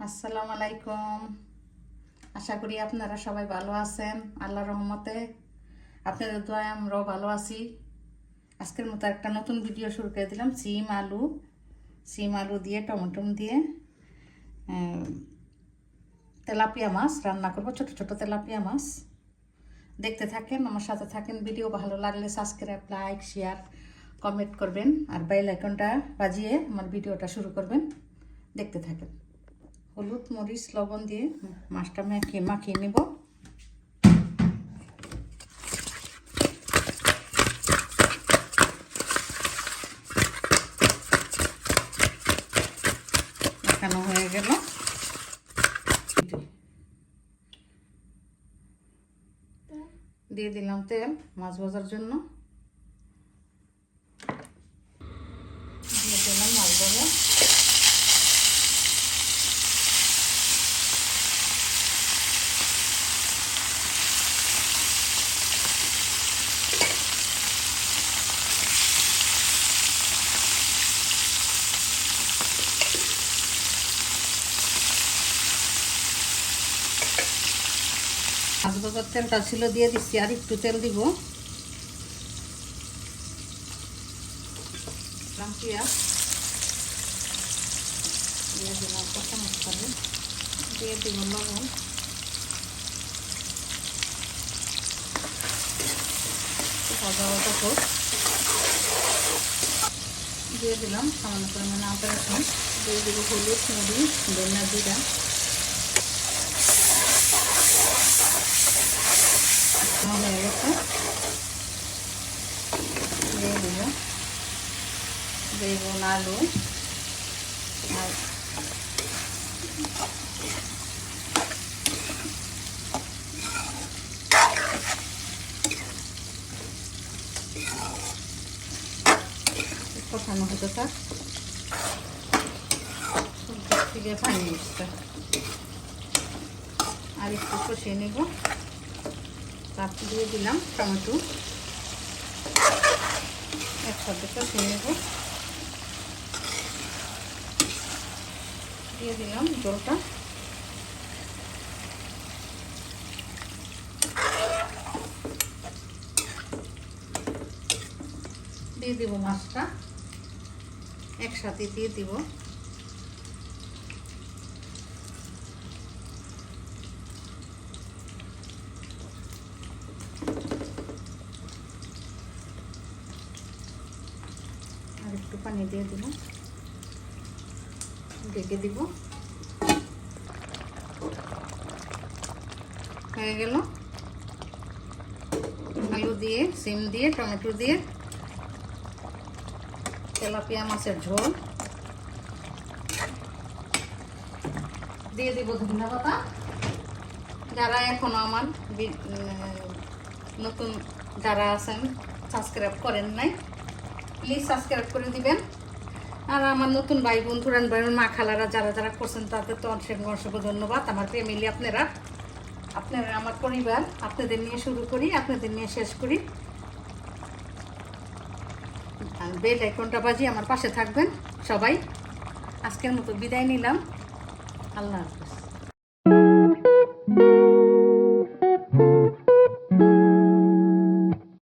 আসসালামু আলাইকুম। আশা করি আপনারা সবাই ভালো আছেন। আল্লাহর রহমতে আপনাদের দোয়ায় আমরাও ভালো আছি। আজকের মতো একটা নতুন ভিডিও শুরু করে দিলাম। সিম আলু দিয়ে টমেটো দিয়ে তেলাপিয়া মাছ রান্না করব, ছোট ছোট তেলাপিয়া মাছ। দেখতে থাকেন, আমার সাথে থাকেন। ভিডিও ভালো লাগলে সাবস্ক্রাইব, লাইক, শেয়ার, কমেন্ট করবেন আর বেল আইকনটা বাজিয়ে আমার ভিডিওটা শুরু করবেন। দেখতে থাকেন। হলুদ, মরিচ, লবণ দিয়ে মাছটা মাখিয়ে নেব। মাখানো হয়ে গেল। দিয়ে দিলাম তেল মাছ ভাজার জন্য। দিয়ে দিলাম মাছ ভাজা। মাছ ভাজার তেলটা ছিল, দিয়ে দিচ্ছি আর একটু তেল দিব। পেঁয়াজ দিয়ে দিলাম, কাঁচা মশলা দিয়ে দিব, লবণ, ভাজা ভাজা হোক। দিয়ে দিলাম সামান্য পরিমাণে আদা রসুন, দিয়ে দিব হলুদ, মরিচ, ধনিয়া, জিরা। হয়ে গেছে, দিয়ে দিব বেগুন, আলু আর কষানো হতে থাক। থেকে পানি এসছে, আর একটু কষিয়ে নেব। তারপর দিয়ে দিলাম টমেটো, একসাথে কষিয়ে নেব। দিয়ে দিলাম জলটা। দিয়ে দিব মাছটা, একসাথে দিয়ে দিব। আর একটু পানি দিয়ে দিব, ঢেকে দিব। হয়ে গেল আলু দিয়ে, সিম দিয়ে, টমেটো দিয়ে তেলাপিয়া মাছের ঝোল। দিয়ে দিব ধনিয়া পাতা। যারা এখনো আমার নতুন যারা আছেন সাবস্ক্রাইব করেন নাই, প্লিজ সাবস্ক্রাইব করে দিবেন। আর আমার নতুন ভাই বন্ধুরা, মা খালারা যারা যারা করছেন তাদের তো অসংখ্য ধন্যবাদ। আমার ফ্যামিলি আপনারা আমার পরিবার। আপনাদের নিয়ে শুরু করি, আপনাদের নিয়ে শেষ করি। আর বেল আইকনটা বাজিয়ে আমার পাশে থাকবেন সবাই। আজকের মতো বিদায় নিলাম। আল্লাহ।